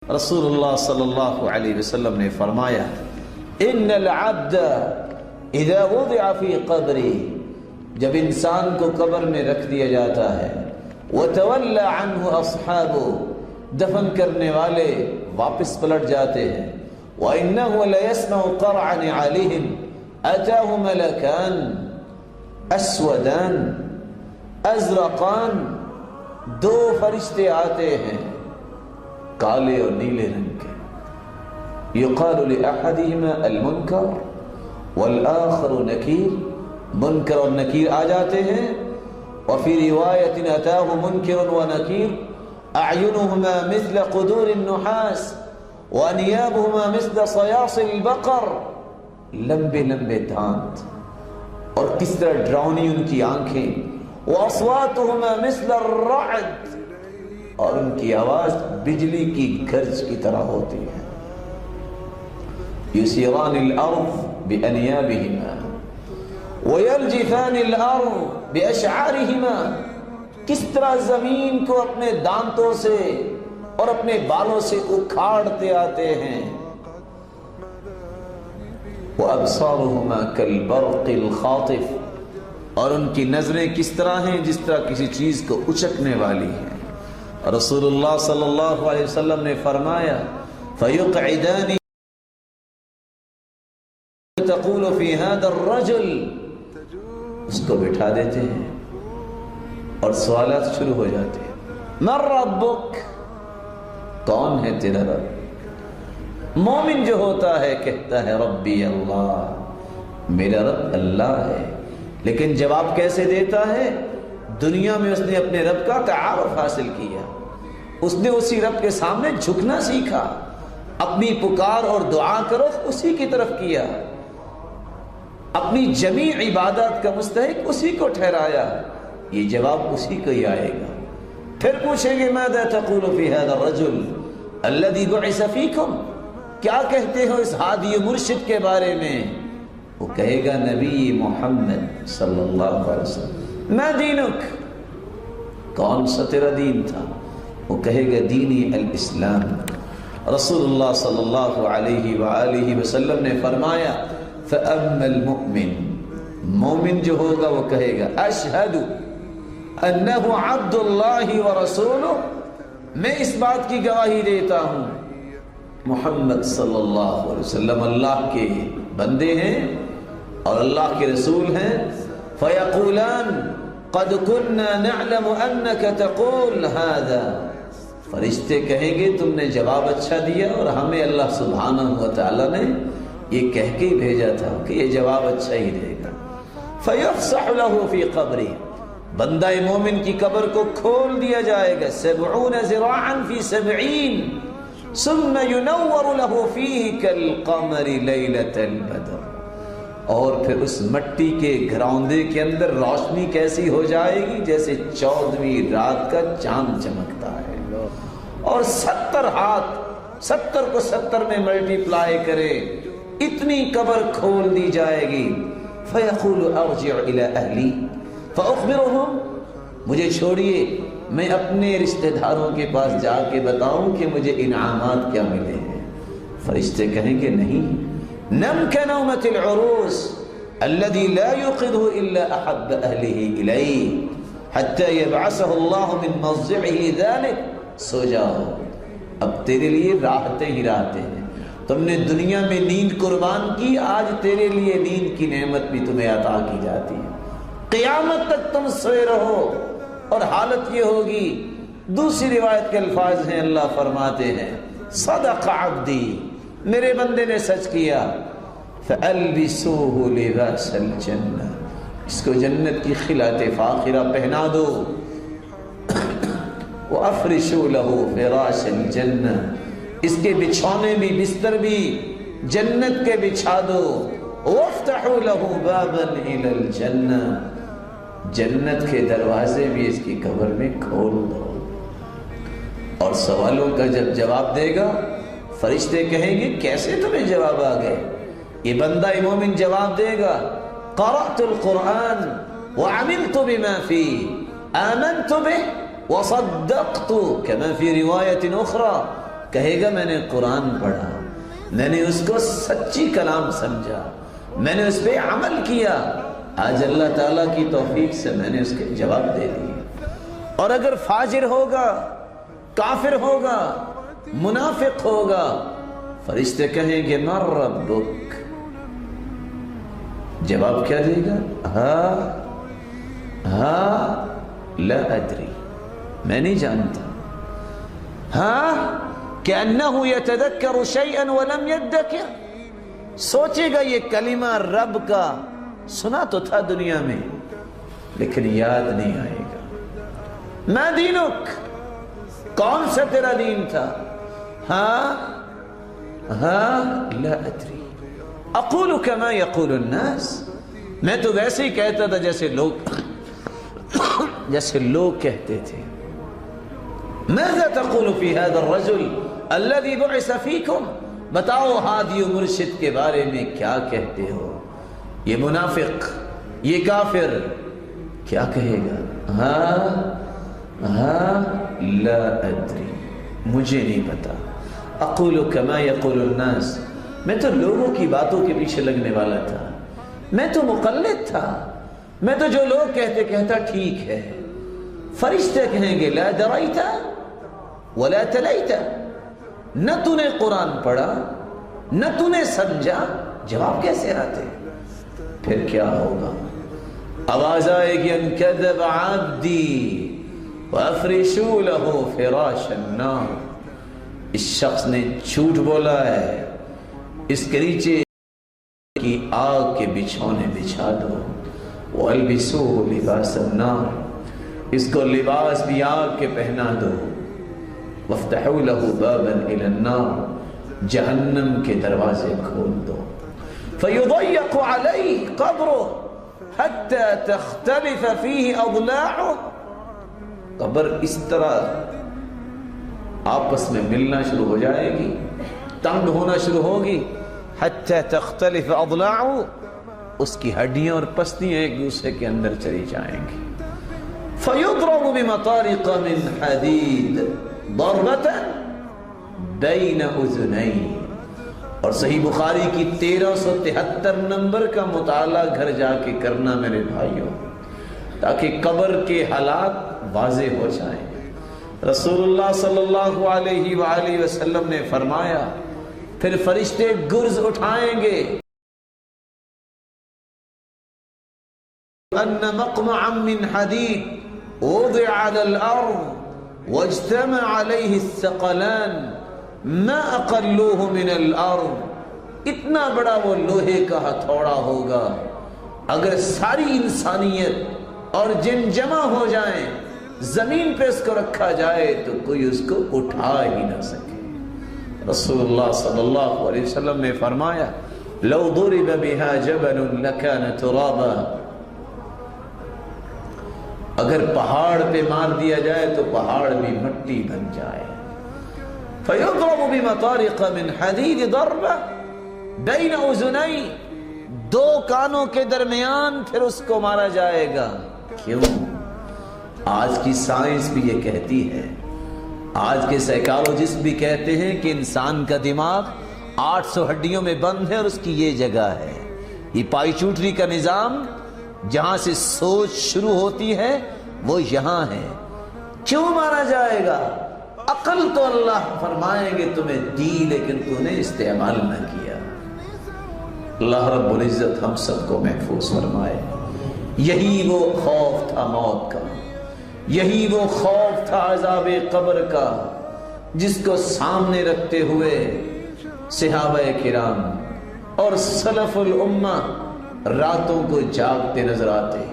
رسول اللہ صلی اللہ علیہ وسلم نے فرمایا ان العبد اذا وضع فی قبری، جب انسان کو قبر میں رکھ دیا جاتا ہے، وتولى عنه اصحابه، دفن کرنے والے واپس پلٹ جاتے ہیں، وانه ليسمع قرع نعالهم، اتاه ملکان اسودان ازرقان، دو فرشتے آتے ہیں کالے اور نیلے رنگ کے، یقال لأحدهما المنکر والآخر نکیر، منکر اور نکیر آ جاتے ہیں، وفی روایت اتاه منکر ونکیر اعینهما مثل قدور النحاس وانیابهما مثل صیاص البقر، لمبے لمبے دانت اور کس طرح ڈراؤنی ان کی آنکھیں، واصواتهما مثل الرعد، اور ان کی آواز بجلی کی گرج کی طرح ہوتی ہے، یسیران الارض بانیابهما ویلجفان الارض باشعارهما، کس طرح زمین کو اپنے دانتوں سے اور اپنے بالوں سے اکھاڑتے آتے ہیں، وابصارهما كالبرق الخاطف، اور ان کی نظریں کس طرح ہیں جس طرح کسی چیز کو اچکنے والی ہیں۔ رسول اللہ صلی اللہ علیہ وسلم نے فرمایا فَيُقْعِدَانِ تَقُولُ فِي هَذَا الرَّجُلِ، اس کو بٹھا دیتے ہیں اور سوالات شروع ہو جاتے ہیں، مَن رَبُّكَ، کون ہے تیرا رب؟ مومن جو ہوتا ہے کہتا ہے ربی اللہ، میرا رب اللہ ہے، لیکن جواب کیسے دیتا ہے؟ دنیا میں اس نے اپنے رب کا تعارف حاصل کیا، اس نے اسی رب کے سامنے جھکنا سیکھا، اپنی پکار اور دعا کرو اسی کی طرف کیا، اپنی جمیع عبادات کا مستحق اسی کو ٹھہرایا، یہ جواب اسی کو ہی آئے گا۔ پھر پوچھیں گے ماذا تقول فی هذا الرجل الذي بعث فیکم، کیا کہتے ہو اس ہادی مرشد کے بارے میں؟ وہ کہے گا نبی محمد صلی اللہ علیہ وسلم، ما دینک، کون سا تیرا دین تھا؟ وہ کہے گا دینی الاسلام۔ رسول اللہ صلی اللہ علیہ وآلہ وسلم نے فرمایا فَأَمَّا الْمُؤْمِن، مومن جو ہوگا وہ کہے گا اشہد انہ عبد اللہ ورسولہ، میں اس بات کی گواہی دیتا ہوں محمد صلی اللہ علیہ وسلم اللہ کے بندے ہیں اور اللہ کے رسول ہیں۔ فَيَقُولَانِ قَدْ كُنَّا نَعْلَمُ أَنَّكَ تَقُولُ هَذَا، فرشتے کہیں گے تم نے جواب اچھا دیا اور ہمیں اللہ سبحانہ وتعالی نے یہ کہہ کے بھیجا تھا کہ یہ جواب اچھا ہی دے گا۔ فَيُفْسَحُ لَهُ فِي قَبْرِهِ، بندہ مومن کی قبر کو کھول دیا جائے گا، 70 ذراعا فی 70، ثم ينور له فيه كالقمر ليلة البدر، اور پھر اس مٹی کے گھروندے کے اندر روشنی کیسی ہو جائے گی جیسے 14ویں رات کا چاند چمکتا ہے، اور 70 ہاتھ، 70 کو 70 میں ملٹیپلائی کرے، اتنی قبر کھول دی جائے گی۔ فَيَقُولُ أَرْجِعُ إِلَىٰ أَهْلِي فَأُخْبِرُهُمْ، مجھے چھوڑیے میں اپنے رشتہ داروں کے پاس جا کے بتاؤں کہ مجھے انعامات کیا ملے ہیں۔ فرشتے کہیں گے نہیں، نم كنومة العروس الذي لا يوقظه إلا أحب أهله إليه حتى يبعثه الله من مضجعه ذلك، سو جاؤ، اب تیرے لیے راحتیں ہی راحتیں ہیں، تم نے دنیا میں نیند قربان کی، آج تیرے لیے نیند کی نعمت بھی تمہیں عطا کی جاتی ہے، قیامت تک تم سوئے رہو، اور حالت یہ ہوگی۔ دوسری روایت کے الفاظ ہیں، اللہ فرماتے ہیں صدق عبدی، میرے بندے نے سچ کیا، فَأَلْبِسُوهُ لِبَاسَ الْجَنَّةِ، اس کو جنت کی خلعت فاخرہ پہنا دو، وَأَفْرِشُوا لَهُ فِرَاشَ الْجَنَّةِ، اس کے بچھونے بھی بستر بھی جنت کے بچھا دو، وَافْتَحُوا لَهُ بَابًا إِلَى الْجَنَّةِ، جنت کے دروازے بھی اس کی قبر میں کھول دو۔ اور سوالوں کا جب جواب دے گا فرشتے کہیں گے کیسے تمہیں جواب آ گئے؟ یہ بندہ مومن جواب دے گا قرأت القرآن وعملت بما فيه آمنت به وصدقت، كما في رواية أخرى کہے گا میں نے قرآن پڑھا، میں نے اس کو سچی کلام سمجھا، میں نے اس پہ عمل کیا، آج اللہ تعالیٰ کی توفیق سے میں نے اس کے جواب دے دیے۔ اور اگر فاجر ہوگا، کافر ہوگا، منافق ہوگا، فرشتے کہیں گے من ربک، جواب کیا دے گا؟ ہاں لا ادری، میں نہیں جانتا۔ کأنہ یتذکر شیئا ولم یدکر، سوچے گا یہ کلمہ رب کا سنا تو تھا دنیا میں لیکن یاد نہیں آئے گا۔ ما دینک، کون سا تیرا دین تھا؟ لا ادری اقول کما یقول الناس، میں تو ویسے ہی کہتا تھا جیسے لوگ کہتے تھے۔ ماذا تقول فی هذا الرجل الذي بعث فیکم، بتاؤ ہادی و مرشد کے بارے میں کیا کہتے ہو؟ یہ منافق، یہ کافر کیا کہے گا؟ لا ادری، مجھے نہیں پتا۔ اقول کما یقول الناس، میں تو لوگوں کی باتوں کے پیچھے لگنے والا تھا، میں تو مقلد تھا، میں تو جو لوگ کہتے کہتا ٹھیک ہے۔ فرشتے کہیں گے لا دریت ولا تلیت، نہ تو نے قرآن پڑھا نہ تو نے سمجھا، جواب کیسے آتے؟ پھر کیا ہوگا؟ آواز آئے گی ان کذب عبدی وافرشوا له فراش النار، اس شخص نے جھوٹ بولا ہے، اس کے نیچے کی آگ کے بچھونے بچھا دو۔ وَالْبِسُوهُ لِبَاسَ النَّارِ، اس کو لباس بھی آگ کے پہنا دو۔ وَافْتَحُوا لَهُ بَابًا إِلَى النَّارِ، جہنم کے دروازے کھول دو۔ فَيُضَيَّقُ عَلَيْهِ قَبْرُهُ حَتَّى تَخْتَلِفَ فِيهِ أَضْلَاعُهُ، قبر اس طرح آپس میں ملنا شروع ہو جائے گی، تنگ ہونا شروع ہوگی۔ حتی تختلف اضلاعه، اس کی ہڈیاں اور پستیاں ایک دوسرے کے اندر چلی جائیں گی۔ فیضرب بمطارق من حدید ضربۃ بین اذنین، اور صحیح بخاری کی 1373 نمبر کا مطالعہ گھر جا کے کرنا میرے بھائیوں، تاکہ قبر کے حالات واضح ہو جائیں۔ رسول اللہ صلی اللہ علیہ وآلہ وسلم نے فرمایا پھر فرشتے گرز اٹھائیں گے، ان مقمعا من حدید وضع على الارض واجتمع علیہ الثقلان ما اقلوه من الارض، اتنا بڑا وہ لوہے کا ہتھوڑا ہوگا، اگر ساری انسانیت اور جن جمع ہو جائیں زمین پہ اس کو رکھا جائے تو کوئی اس کو اٹھا ہی نہ سکے۔ رسول اللہ صلی اللہ علیہ وسلم نے فرمایا لو ضرب بها جبل لكان ترابا، اگر پہاڑ پہ مار دیا جائے تو پہاڑ بھی مٹی بن جائے۔ فیضرب بمطارق من حدید ضربہ بین اذنین، دو کانوں کے درمیان پھر اس کو مارا جائے گا۔ کیوں؟ آج کی سائنس بھی یہ کہتی ہے، آج کے سائیکالوجسٹ بھی کہتے ہیں کہ انسان کا دماغ 800 ہڈیوں میں بند ہے اور اس کی یہ جگہ ہے، یہ پائی چوٹری کا نظام جہاں سے سوچ شروع ہوتی ہے وہ یہاں ہے۔ کیوں مارا جائے گا؟ عقل تو اللہ فرمائیں گے تمہیں دی لیکن تو نے استعمال نہ کیا۔ اللہ رب العزت ہم سب کو محفوظ فرمائے۔ یہی وہ خوف تھا موت کا، یہی وہ خوف تھا عذاب قبر کا، جس کو سامنے رکھتے ہوئے صحابہ کرام اور سلف الامہ راتوں کو جاگتے نظر آتے۔